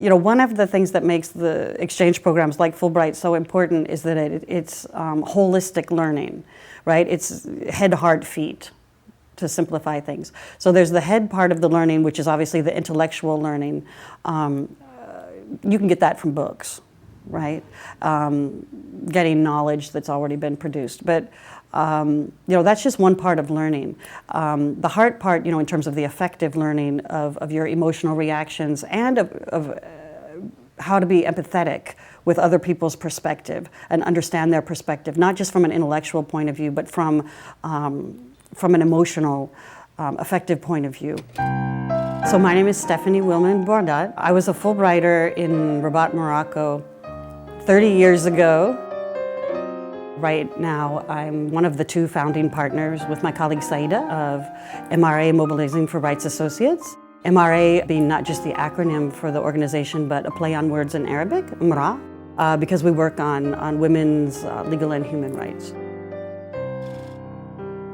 You know, one of the things that makes the exchange programs like Fulbright so important is that it's holistic learning, right? It's head, heart, feet, to simplify things. So there's the head part of the learning, which is obviously the intellectual learning. You can get that from books, right? Getting knowledge that's already been produced. But you know, that's just one part of learning. The heart part, you know, in terms of the effective learning of your emotional reactions and of how to be empathetic with other people's perspective and understand their perspective, not just from an intellectual point of view, but from an emotional, effective point of view. So my name is Willman Bordat. I was a Fulbrighter in Rabat, Morocco 30 years ago. Right now, I'm one of the 2 founding partners with my colleague Saida of MRA Mobilising for Rights Associates. MRA being not just the acronym for the organization, but a play on words in Arabic, MRA, because we work on women's legal and human rights.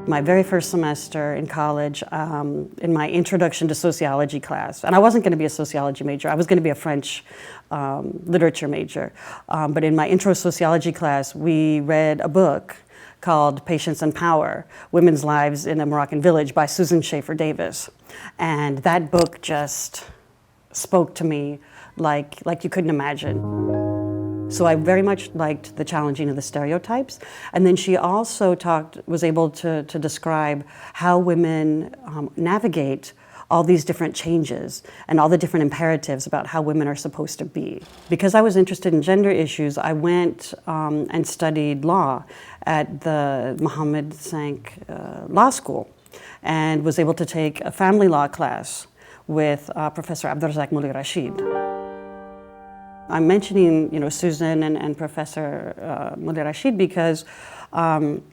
My very first semester in college, in my introduction to sociology class, and I wasn't going to be a sociology major, I was going to be a French literature major, but in my intro sociology class, we read a book called Patience and Power, Women's Lives in a Moroccan Village by Susan Schaefer Davis. And that book just spoke to me like you couldn't imagine. So I very much liked the challenging of the stereotypes. And then she also was able to describe how women navigate all these different changes and all the different imperatives about how women are supposed to be. Because I was interested in gender issues, I went and studied law at the Mohammed V Law School and was able to take a family law class with Professor Abdurrazak Moulay Rashid. I'm mentioning, you know, Susan and Professor Moulay Rashid because, you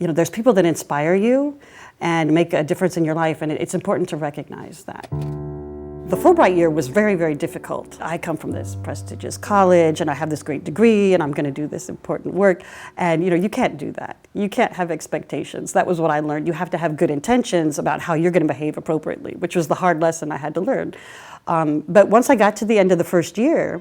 know, there's people that inspire you and make a difference in your life, and it's important to recognize that. The Fulbright year was very, very difficult. I come from this prestigious college, and I have this great degree, and I'm going to do this important work, and you know, you can't do that. You can't have expectations. That was what I learned. You have to have good intentions about how you're going to behave appropriately, which was the hard lesson I had to learn. But once I got to the end of the first year,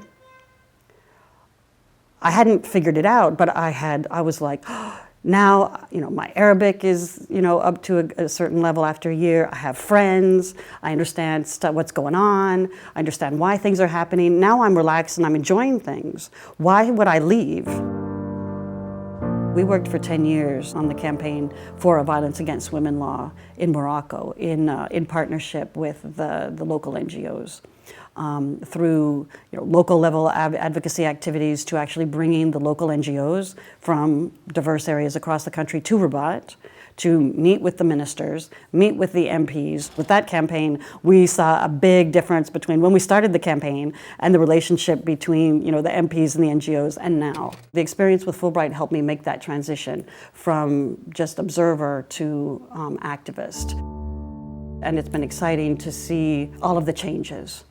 I hadn't figured it out, but I was like, oh, now, you know, my Arabic is, you know, up to a certain level after a year. I have friends. I understand what's going on. I understand why things are happening. Now I'm relaxed and I'm enjoying things. Why would I leave? We worked for 10 years on the campaign for a violence against women law in Morocco in partnership with the local NGOs. Through, you know, local level advocacy activities to actually bringing the local NGOs from diverse areas across the country to Rabat to meet with the ministers, meet with the MPs. With that campaign, we saw a big difference between when we started the campaign and the relationship between, you know, the MPs and the NGOs and now. The experience with Fulbright helped me make that transition from just observer to activist. And it's been exciting to see all of the changes.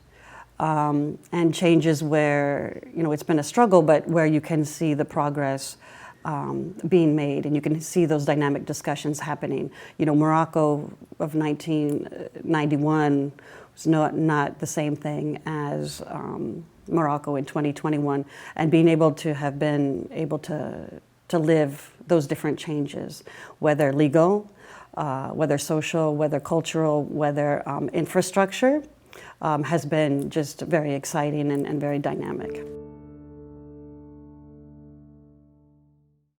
And changes where, you know, it's been a struggle, but where you can see the progress being made and you can see those dynamic discussions happening. You know, Morocco of 1991 was not the same thing as Morocco in 2021, and being able to have been able to live those different changes, whether legal, whether social, whether cultural, whether infrastructure, has been just very exciting and very dynamic.